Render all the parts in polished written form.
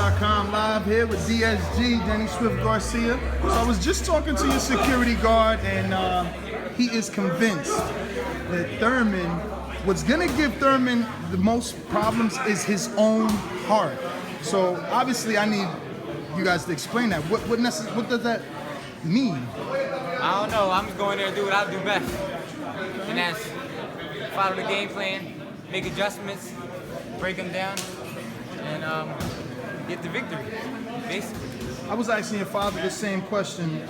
ThaBoxingvoice.com live here with DSG, Danny Swift Garcia. So I was just talking to your security guard, and he is convinced that Thurman, what's gonna give Thurman the most problems is his own heart. So obviously I need you guys to explain that. What does that mean? I don't know. I'm just going there to do what I do best. And that's follow the game plan, make adjustments, break them down, and get the victory, basically. I was asking your father the same question.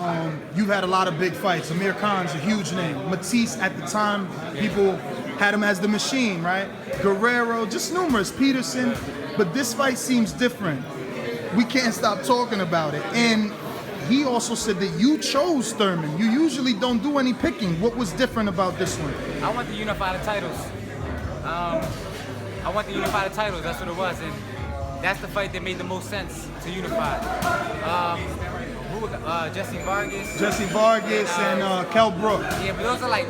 You've had a lot of big fights. Amir Khan's a huge name. Matisse, at the time, people had him as the machine, right? Guerrero, just numerous. Peterson. But this fight seems different. We can't stop talking about it. And he also said that you chose Thurman. You usually don't do any picking. What was different about this one? I want to unify the titles. I want to unify the titles. That's what it was. And that's the fight that made the most sense to unify. Jesse Vargas and Kell Brook. Yeah, but those are like,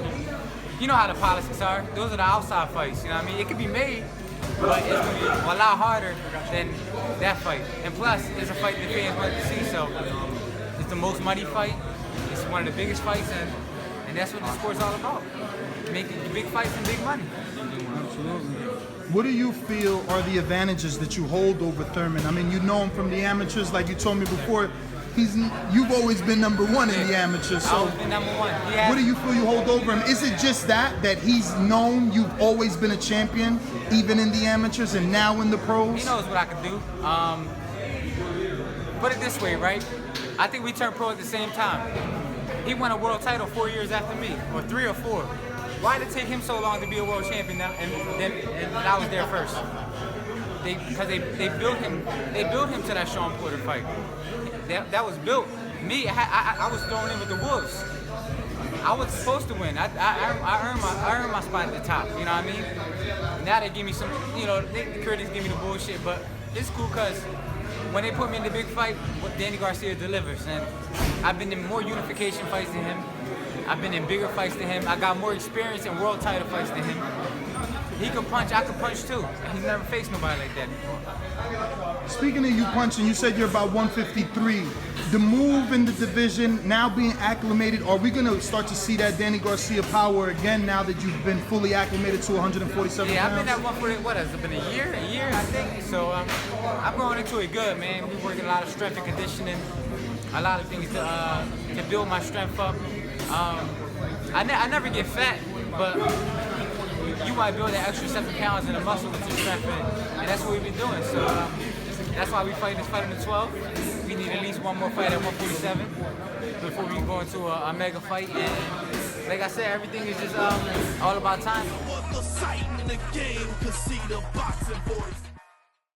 you know how the politics are. Those are the outside fights, you know what I mean? It could be made, but it's going to be a lot harder than that fight. And plus, it's a fight that fans want to see, so it's the most money fight. It's one of the biggest fights, and that's what the sport's all about. Making big fights and big money. Absolutely. What do you feel are the advantages that you hold over Thurman? I mean, you know him from the amateurs, like you told me before. You've always been number one in the amateurs. So I've always been number one. What do you feel you hold over him? Is it just that he's known you've always been a champion, even in the amateurs and now in the pros? He knows what I can do. Put it this way, right? I think we turned pro at the same time. He won a world title 4 years after me, or 3 or 4. Why did it take him so long to be a world champion now, and I was there first? Because they built him to that Sean Porter fight. That was built. Me, I was thrown in with the Wolves. I was supposed to win. I earned my spot at the top. You know what I mean? Now they give me some, you know, the critics give me the bullshit, but it's cool because when they put me in the big fight, Danny Garcia delivers, and I've been in more unification fights than him. I've been in bigger fights than him. I got more experience in world title fights than him. He can punch, I can punch too. He's never faced nobody like that before. Speaking of you punching, you said you're about 153. The move in the division, now being acclimated, are we going to start to see that Danny Garcia power again now that you've been fully acclimated to 147 Yeah, pounds? I've been at 140, what has it been, a year I think? So I'm going into it good, man. We're working a lot of strength and conditioning, a lot of things to build my strength up. I never get fat, but you might build that extra 7 pounds in the muscle with your strength, and that's what we've been doing. So that's why we fight this fight on the 12th. We need at least one more fight at 147 before we go into a mega fight. And like I said, everything is just all about time.